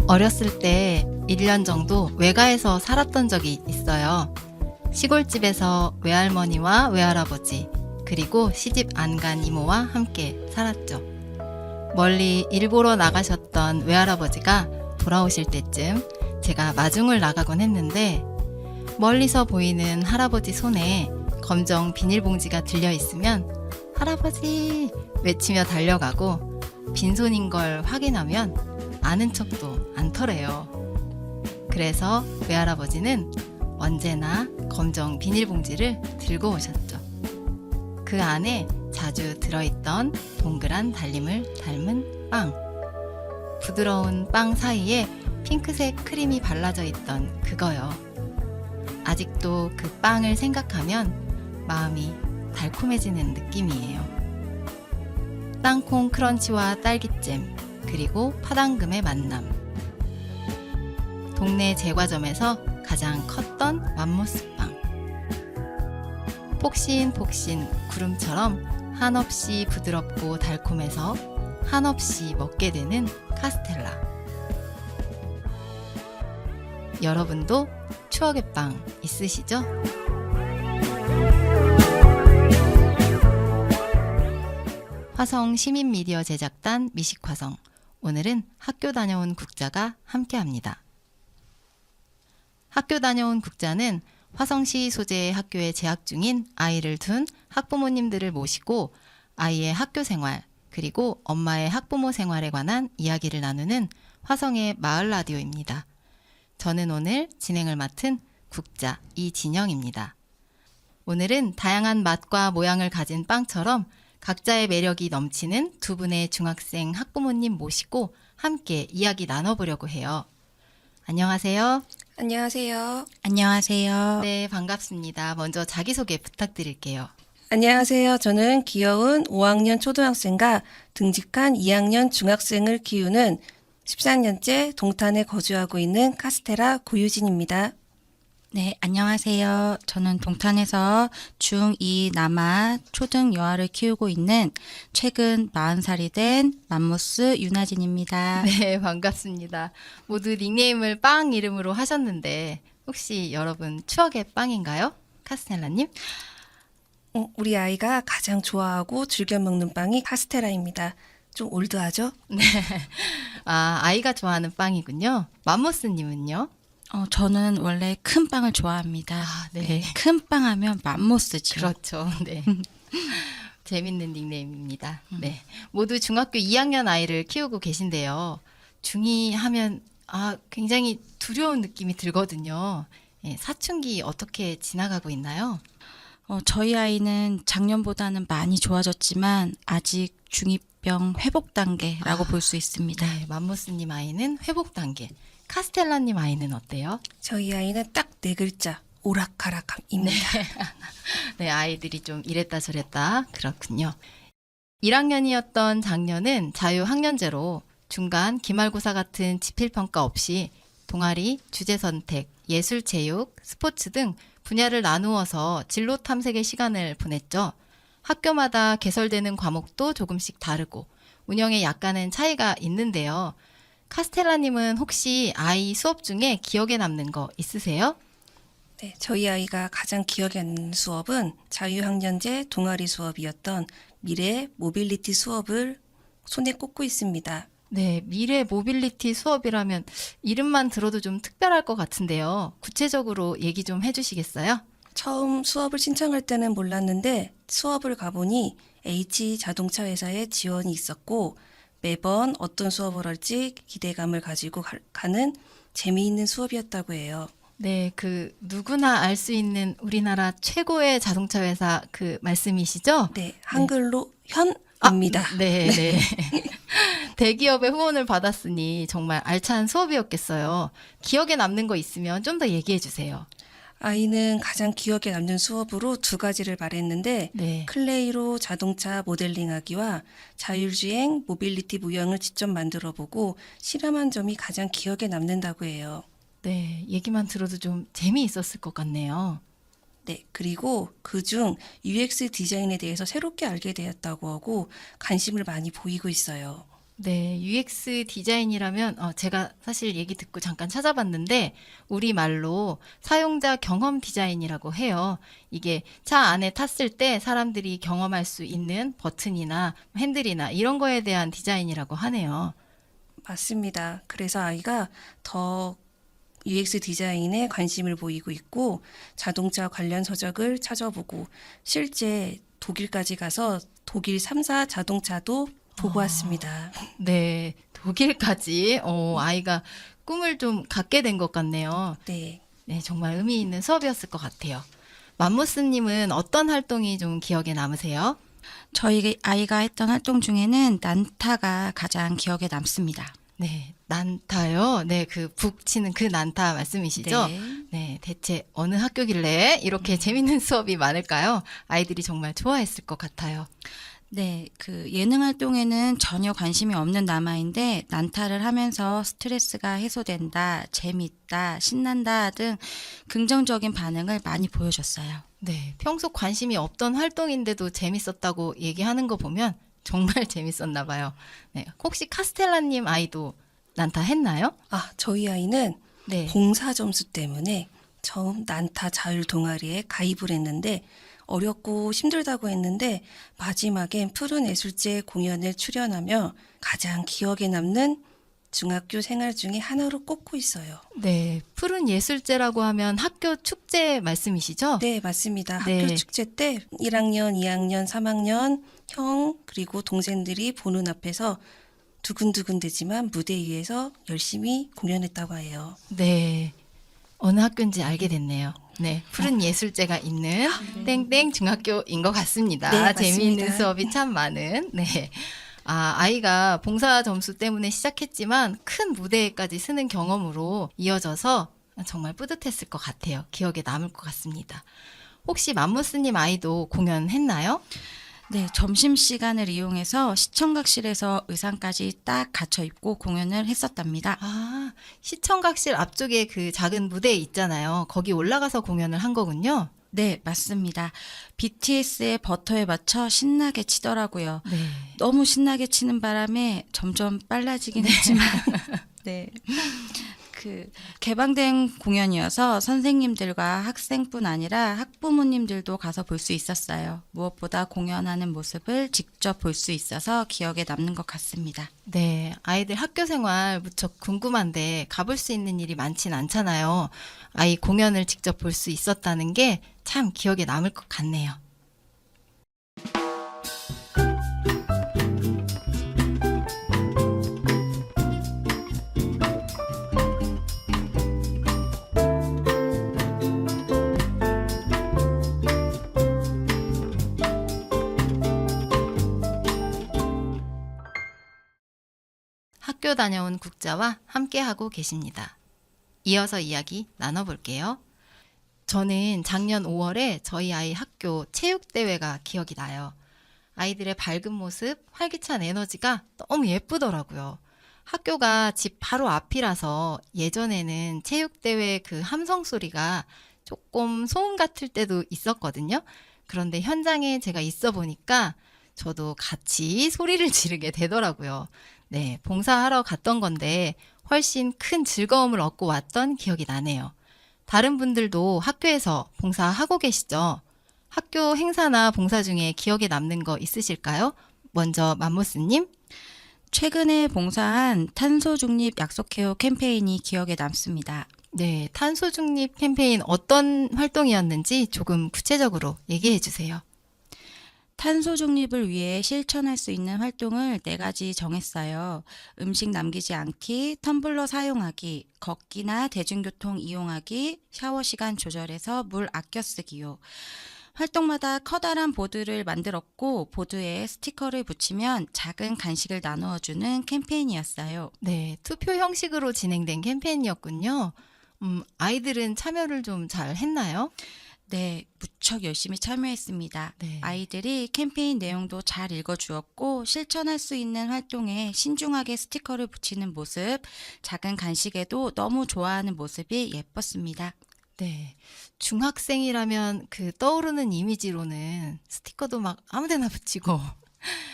어렸을 때 1년 정도 외가에서 살았던 적이 있어요. 시골집에서 외할머니와 외할아버지, 그리고 시집 안 간 이모와 함께 살았죠. 멀리 일 보러 나가셨던 외할아버지가 돌아오실 때쯤 제가 마중을 나가곤 했는데 멀리서 보이는 할아버지 손에 검정 비닐봉지가 들려 있으면 할아버지 외치며 달려가고 빈손인 걸 확인하면 아는 척도 않더래요. 그래서 외할아버지는 언제나 검정 비닐봉지를 들고 오셨죠. 그 안에 자주 들어있던 동그란 달림을 닮은 빵. 부드러운 빵 사이에 핑크색 크림이 발라져 있던 그거요. 아직도 그 빵을 생각하면 마음이 달콤해지는 느낌이에요. 땅콩 크런치와 딸기잼, 그리고 파당금의 만남. 동네 제과점에서 가장 컸던 맘모스빵. 폭신폭신 구름처럼 한없이 부드럽고 달콤해서 한없이 먹게 되는 카스텔라. 여러분도 추억의 빵 있으시죠? 화성 시민미디어 제작단 미식화성. 오늘은 학교 다녀온 국자가 함께합니다. 학교 다녀온 국자는 화성시 소재의 학교에 재학 중인 아이를 둔 학부모님들을 모시고 아이의 학교 생활, 그리고 엄마의 학부모 생활에 관한 이야기를 나누는 화성의 마을 라디오입니다. 저는 오늘 진행을 맡은 국자 이진영입니다. 오늘은 다양한 맛과 모양을 가진 빵처럼 각자의 매력이 넘치는 두 분의 중학생 학부모님 모시고 함께 이야기 나눠보려고 해요. 안녕하세요. 안녕하세요. 안녕하세요. 네, 반갑습니다. 먼저 자기소개 부탁드릴게요. 안녕하세요. 저는 귀여운 5학년 초등학생과 등직한 2학년 중학생을 키우는 13년째 동탄에 거주하고 있는 카스테라 고유진입니다. 네, 안녕하세요. 저는 동탄에서 중2 남아 초등 여아를 키우고 있는 최근 40살이 된 맘모스 윤아진입니다. 네, 반갑습니다. 모두 닉네임을 빵 이름으로 하셨는데 혹시 여러분 추억의 빵인가요? 카스텔라님? 우리 아이가 가장 좋아하고 즐겨 먹는 빵이 카스테라입니다. 좀 올드하죠? 네. 아, 아이가 좋아하는 빵이군요. 맘모스님은요? 저는 원래 큰 빵을 좋아합니다. 아, 네. 큰 빵 하면 맘모스죠. 그렇죠. 네. 재밌는 닉네임입니다. 네. 모두 중학교 2학년 아이를 키우고 계신데요. 중2 하면 굉장히 두려운 느낌이 들거든요. 예, 사춘기 어떻게 지나가고 있나요? 저희 아이는 작년보다는 많이 좋아졌지만 아직 중2병 회복 단계라고 볼 수 있습니다. 네, 맘모스님 아이는 회복 단계. 카스텔라님 아이는 어때요? 저희 아이는 딱 4글자 오락가락입니다. 네, 아이들이 좀 이랬다 저랬다. 그렇군요. 1학년이었던 작년은 자유학년제로 중간 기말고사 같은 지필평가 없이 동아리, 주제선택, 예술체육, 스포츠 등 분야를 나누어서 진로 탐색의 시간을 보냈죠. 학교마다 개설되는 과목도 조금씩 다르고 운영에 약간은 차이가 있는데요. 카스텔라님은 혹시 아이 수업 중에 기억에 남는 거 있으세요? 네, 저희 아이가 가장 기억에 남는 수업은 자유학년제 동아리 수업이었던 미래 모빌리티 수업을 손에 꽂고 있습니다. 네, 미래 모빌리티 수업이라면 이름만 들어도 좀 특별할 것 같은데요. 구체적으로 얘기 좀 해주시겠어요? 처음 수업을 신청할 때는 몰랐는데 수업을 가보니 H 자동차 회사에 지원이 있었고 매번 어떤 수업을 할지 기대감을 가지고 가는 재미있는 수업이었다고 해요. 네, 그 누구나 알 수 있는 우리나라 최고의 자동차 회사 그 말씀이시죠? 네, 한글로 현입니다. 네, 네. 대기업의 후원을 받았으니 정말 알찬 수업이었겠어요. 기억에 남는 거 있으면 좀 더 얘기해 주세요. 아이는 가장 기억에 남는 수업으로 2가지를 말했는데 네. 클레이로 자동차 모델링하기와 자율주행 모빌리티 모형을 직접 만들어보고 실험한 점이 가장 기억에 남는다고 해요. 네, 얘기만 들어도 좀 재미있었을 것 같네요. 네, 그리고 그중 UX 디자인에 대해서 새롭게 알게 되었다고 하고 관심을 많이 보이고 있어요. 네, UX 디자인이라면 제가 사실 얘기 듣고 잠깐 찾아봤는데 우리말로 사용자 경험 디자인이라고 해요. 이게 차 안에 탔을 때 사람들이 경험할 수 있는 버튼이나 핸들이나 이런 거에 대한 디자인이라고 하네요. 맞습니다. 그래서 아이가 더 UX 디자인에 관심을 보이고 있고 자동차 관련 서적을 찾아보고 실제 독일까지 가서 독일 3사 자동차도 보고 왔습니다. 네, 독일까지 아이가 꿈을 좀 갖게 된 것 같네요. 네. 네, 정말 의미 있는 수업이었을 것 같아요. 맘모스님은 어떤 활동이 좀 기억에 남으세요? 저희 아이가 했던 활동 중에는 난타가 가장 기억에 남습니다. 네, 난타요. 네, 그 북 치는 그 난타 말씀이시죠? 네. 네, 대체 어느 학교길래 이렇게 재밌는 수업이 많을까요? 아이들이 정말 좋아했을 것 같아요. 네, 그 예능 활동에는 전혀 관심이 없는 남아인데 난타를 하면서 스트레스가 해소된다, 재밌다, 신난다 등 긍정적인 반응을 많이 보여줬어요. 네, 평소 관심이 없던 활동인데도 재밌었다고 얘기하는 거 보면 정말 재밌었나 봐요. 네, 혹시 카스텔라님 아이도 난타 했나요? 아, 저희 아이는 네. 봉사 점수 때문에 처음 난타 자율 동아리에 가입을 했는데 어렵고 힘들다고 했는데 마지막엔 푸른 예술제 공연을 출연하며 가장 기억에 남는 중학교 생활 중에 하나로 꼽고 있어요. 네, 푸른 예술제라고 하면 학교 축제 말씀이시죠? 네, 맞습니다. 네. 학교 축제 때 1학년, 2학년, 3학년 형 그리고 동생들이 보는 앞에서 두근두근 되지만 무대 위에서 열심히 공연했다고 해요. 네, 어느 학교인지 알게 됐네요. 네, 푸른 예술제가 있는 땡땡 중학교인 것 같습니다. 네, 재미있는 맞습니다. 수업이 참 많은. 네. 아이가 봉사 점수 때문에 시작했지만 큰 무대에까지 서는 경험으로 이어져서 정말 뿌듯했을 것 같아요. 기억에 남을 것 같습니다. 혹시 맘모스님 아이도 공연했나요? 네, 점심시간을 이용해서 시청각실에서 의상까지 딱 갖춰 입고 공연을 했었답니다. 아, 시청각실 앞쪽에 그 작은 무대 있잖아요. 거기 올라가서 공연을 한 거군요. 네, 맞습니다. BTS의 버터에 맞춰 신나게 치더라고요. 네. 너무 신나게 치는 바람에 점점 빨라지긴 했지만, 네. 그 개방된 공연이어서 선생님들과 학생뿐 아니라 학부모님들도 가서 볼 수 있었어요. 무엇보다 공연하는 모습을 직접 볼 수 있어서 기억에 남는 것 같습니다. 네, 아이들 학교 생활 무척 궁금한데 가볼 수 있는 일이 많진 않잖아요. 아이 공연을 직접 볼 수 있었다는 게 참 기억에 남을 것 같네요. 학교 다녀온 국자와 함께하고 계십니다. 이어서 이야기 나눠볼게요. 저는 작년 5월에 저희 아이 학교 체육대회가 기억이 나요. 아이들의 밝은 모습, 활기찬 에너지가 너무 예쁘더라고요. 학교가 집 바로 앞이라서 예전에는 체육대회 그 함성 소리가 조금 소음 같을 때도 있었거든요. 그런데 현장에 제가 있어 보니까 저도 같이 소리를 지르게 되더라고요. 네, 봉사하러 갔던 건데 훨씬 큰 즐거움을 얻고 왔던 기억이 나네요. 다른 분들도 학교에서 봉사하고 계시죠? 학교 행사나 봉사 중에 기억에 남는 거 있으실까요? 먼저 맘모스님. 최근에 봉사한 탄소 중립 약속해요 캠페인이 기억에 남습니다. 네, 탄소 중립 캠페인 어떤 활동이었는지 조금 구체적으로 얘기해 주세요. 탄소 중립을 위해 실천할 수 있는 활동을 4가지 정했어요. 음식 남기지 않기, 텀블러 사용하기, 걷기나 대중교통 이용하기, 샤워 시간 조절해서 물 아껴 쓰기요. 활동마다 커다란 보드를 만들었고 보드에 스티커를 붙이면 작은 간식을 나누어주는 캠페인이었어요. 네, 투표 형식으로 진행된 캠페인이었군요. 아이들은 참여를 좀 잘 했나요? 네, 무척 열심히 참여했습니다. 네. 아이들이 캠페인 내용도 잘 읽어주었고 실천할 수 있는 활동에 신중하게 스티커를 붙이는 모습, 작은 간식에도 너무 좋아하는 모습이 예뻤습니다. 네. 중학생이라면 그 떠오르는 이미지로는 스티커도 막 아무데나 붙이고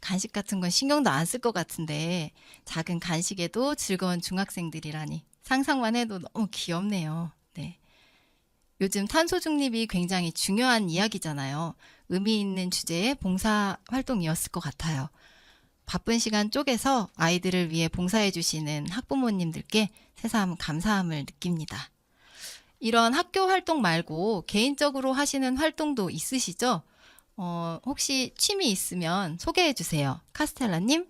간식 같은 건 신경도 안 쓸 것 같은데 작은 간식에도 즐거운 중학생들이라니 상상만 해도 너무 귀엽네요. 네. 요즘 탄소 중립이 굉장히 중요한 이야기잖아요. 의미 있는 주제의 봉사 활동이었을 것 같아요. 바쁜 시간 쪼개서 아이들을 위해 봉사해 주시는 학부모님들께 새삼 감사함을 느낍니다. 이런 학교 활동 말고 개인적으로 하시는 활동도 있으시죠? 혹시 취미 있으면 소개해 주세요. 카스텔라님?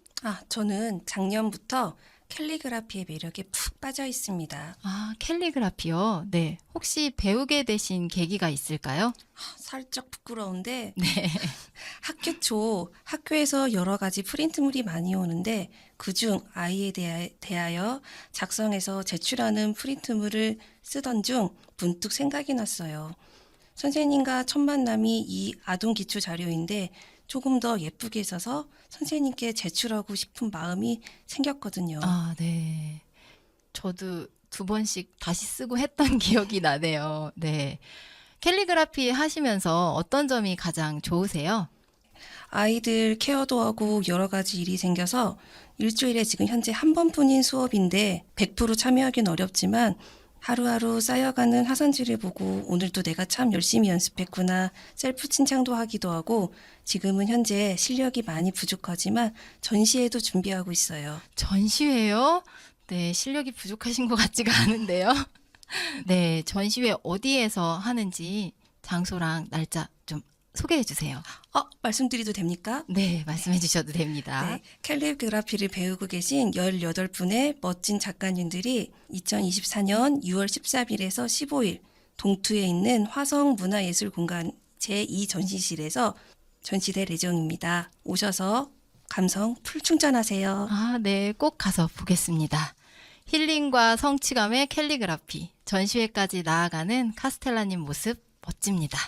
저는 작년부터 캘리그라피의 매력에 푹 빠져 있습니다. 캘리그라피요? 네. 혹시 배우게 되신 계기가 있을까요? 살짝 부끄러운데 네. 학교 초 학교에서 여러 가지 프린트물이 많이 오는데 그중 아이에 대하여 작성해서 제출하는 프린트물을 쓰던 중 문득 생각이 났어요. 선생님과 첫 만남이 이 아동 기초 자료인데 조금 더 예쁘게 써서 선생님께 제출하고 싶은 마음이 생겼거든요. 네. 저도 2번씩 다시 쓰고 했던 기억이 나네요. 네. 캘리그라피 하시면서 어떤 점이 가장 좋으세요? 아이들 케어도 하고 여러 가지 일이 생겨서 일주일에 지금 현재 한 번뿐인 수업인데 100% 참여하기는 어렵지만 하루하루 쌓여가는 하산지를 보고 오늘도 내가 참 열심히 연습했구나 셀프 칭찬도 하기도 하고 지금은 현재 실력이 많이 부족하지만 전시회도 준비하고 있어요. 전시회요? 네, 실력이 부족하신 것 같지가 않은데요. 네, 전시회 어디에서 하는지 장소랑 날짜 좀 소개해 주세요. 말씀드려도 됩니까? 네, 말씀해 주셔도 됩니다. 네, 캘리그라피를 배우고 계신 18분의 멋진 작가님들이 2024년 6월 14일에서 15일 동투에 있는 화성문화예술공간 제2전시실에서 전시될 예정입니다. 오셔서 감성 풀충전하세요. 네, 꼭 가서 보겠습니다. 힐링과 성취감의 캘리그라피, 전시회까지 나아가는 카스텔라님 모습 멋집니다.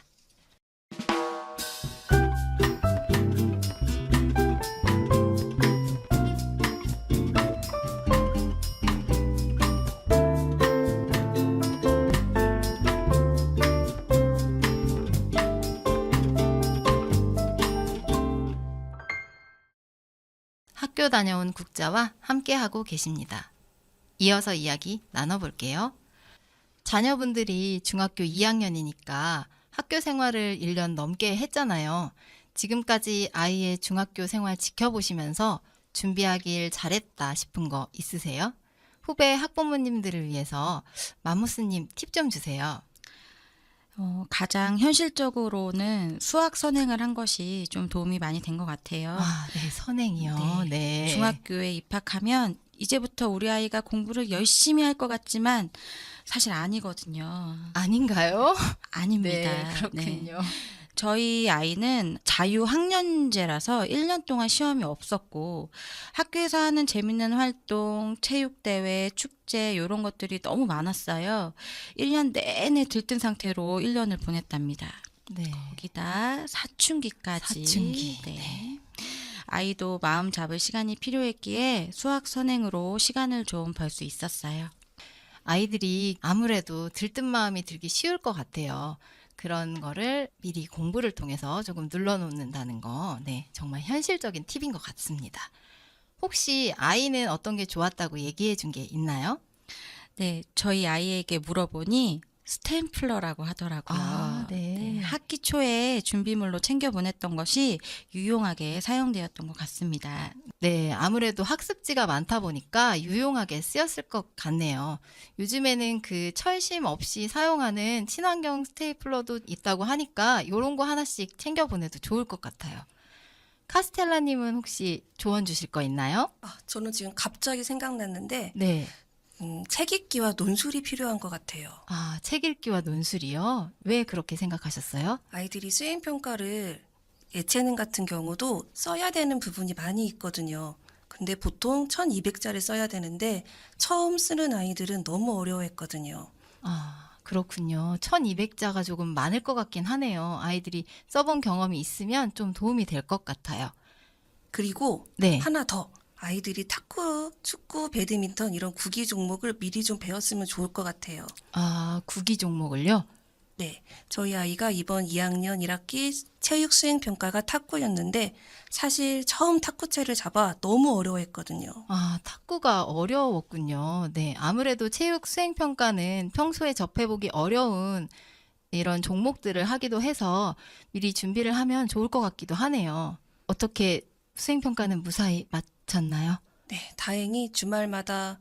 학교 다녀온 국자와 함께하고 계십니다. 이어서 이야기 나눠볼게요. 자녀분들이 중학교 2학년이니까 학교 생활을 1년 넘게 했잖아요. 지금까지 아이의 중학교 생활 지켜보시면서 준비하길 잘했다 싶은 거 있으세요? 후배 학부모님들을 위해서 맘무스님 팁 좀 주세요. 가장 현실적으로는 수학 선행을 한 것이 좀 도움이 많이 된 것 같아요. 네, 선행이요. 네. 중학교에 입학하면 이제부터 우리 아이가 공부를 열심히 할 것 같지만 사실 아니거든요. 아닌가요? 아닙니다. 네, 그렇군요. 저희 아이는 자유학년제라서 1년 동안 시험이 없었고 학교에서 하는 재밌는 활동, 체육대회, 축제 이런 것들이 너무 많았어요. 1년 내내 들뜬 상태로 1년을 보냈답니다. 네. 거기다 사춘기까지. 사춘기. 네. 아이도 마음 잡을 시간이 필요했기에 수학 선행으로 시간을 좀 벌 수 있었어요. 아이들이 아무래도 들뜬 마음이 들기 쉬울 것 같아요. 그런 거를 미리 공부를 통해서 조금 눌러놓는다는 거, 네, 정말 현실적인 팁인 것 같습니다. 혹시 아이는 어떤 게 좋았다고 얘기해 준 게 있나요? 네, 저희 아이에게 물어보니 스탬플러라고 하더라고요. 네. 학기 초에 준비물로 챙겨 보냈던 것이 유용하게 사용되었던 것 같습니다. 네, 아무래도 학습지가 많다 보니까 유용하게 쓰였을 것 같네요. 요즘에는 그 철심 없이 사용하는 친환경 스테이플러도 있다고 하니까 이런 거 하나씩 챙겨 보내도 좋을 것 같아요. 카스텔라님은 혹시 조언 주실 거 있나요? 저는 지금 갑자기 생각났는데 네. 책 읽기와 논술이 필요한 것 같아요. 책 읽기와 논술이요? 왜 그렇게 생각하셨어요? 아이들이 수행평가를 예체능 같은 경우도 써야 되는 부분이 많이 있거든요. 근데 보통 1200자를 써야 되는데 처음 쓰는 아이들은 너무 어려워했거든요. 그렇군요. 1200자가 조금 많을 것 같긴 하네요. 아이들이 써본 경험이 있으면 좀 도움이 될 것 같아요. 그리고 네. 하나 더. 아이들이 탁구, 축구, 배드민턴 이런 구기 종목을 미리 좀 배웠으면 좋을 것 같아요. 구기 종목을요? 네, 저희 아이가 이번 2학년 1학기 체육 수행 평가가 탁구였는데 사실 처음 탁구채를 잡아 너무 어려워했거든요. 아, 탁구가 어려웠군요. 네, 아무래도 체육 수행 평가는 평소에 접해보기 어려운 이런 종목들을 하기도 해서 미리 준비를 하면 좋을 것 같기도 하네요. 어떻게 수행 평가는 무사히 마쳤나요? 네, 다행히 주말마다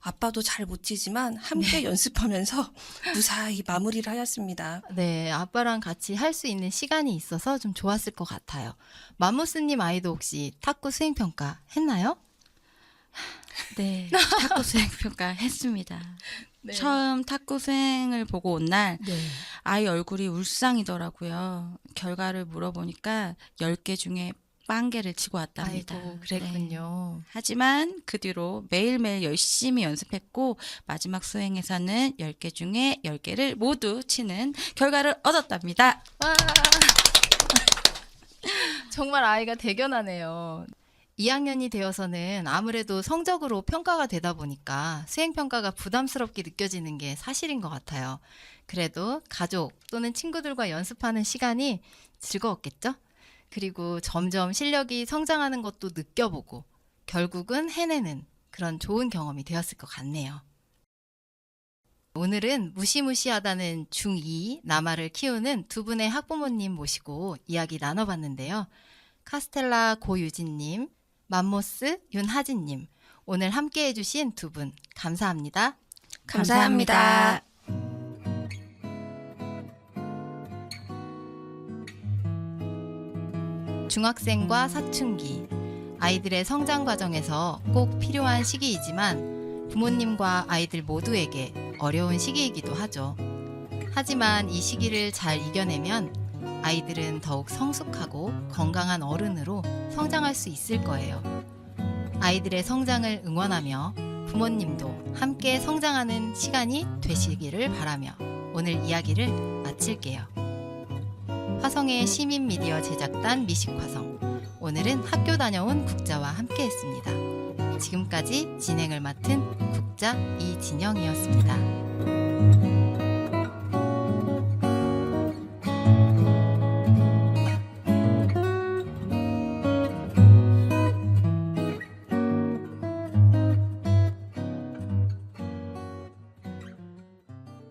아빠도 잘 못 치지만 함께 연습하면서 무사히 마무리를 하였습니다. 네, 아빠랑 같이 할 수 있는 시간이 있어서 좀 좋았을 것 같아요. 맘모스님 아이도 혹시 탁구 수행 평가 했나요? 네, 탁구 수행 평가 했습니다. 처음 탁구 수행을 보고 온 날 네. 아이 얼굴이 울상이더라고요. 결과를 물어보니까 10개 중에 0개를 치고 왔답니다. 아이고, 네. 그랬군요. 하지만 그 뒤로 매일매일 열심히 연습했고 마지막 수행에서는 10개 중에 10개를 모두 치는 결과를 얻었답니다. 와. 정말 아이가 대견하네요. 2학년이 되어서는 아무래도 성적으로 평가가 되다 보니까 수행평가가 부담스럽게 느껴지는 게 사실인 것 같아요. 그래도 가족 또는 친구들과 연습하는 시간이 즐거웠겠죠? 그리고 점점 실력이 성장하는 것도 느껴보고 결국은 해내는 그런 좋은 경험이 되었을 것 같네요. 오늘은 무시무시하다는 중2 남아를 키우는 두 분의 학부모님 모시고 이야기 나눠봤는데요. 카스텔라 고유진님, 맘모스 윤하진님, 오늘 함께 해주신 두 분 감사합니다. 감사합니다. 중학생과 사춘기, 아이들의 성장 과정에서 꼭 필요한 시기이지만 부모님과 아이들 모두에게 어려운 시기이기도 하죠. 하지만 이 시기를 잘 이겨내면 아이들은 더욱 성숙하고 건강한 어른으로 성장할 수 있을 거예요. 아이들의 성장을 응원하며 부모님도 함께 성장하는 시간이 되시기를 바라며 오늘 이야기를 마칠게요. 화성의 시민 미디어 제작단 미식화성. 오늘은 학교 다녀온 국자와 함께 했습니다. 지금까지 진행을 맡은 국자 이진영이었습니다.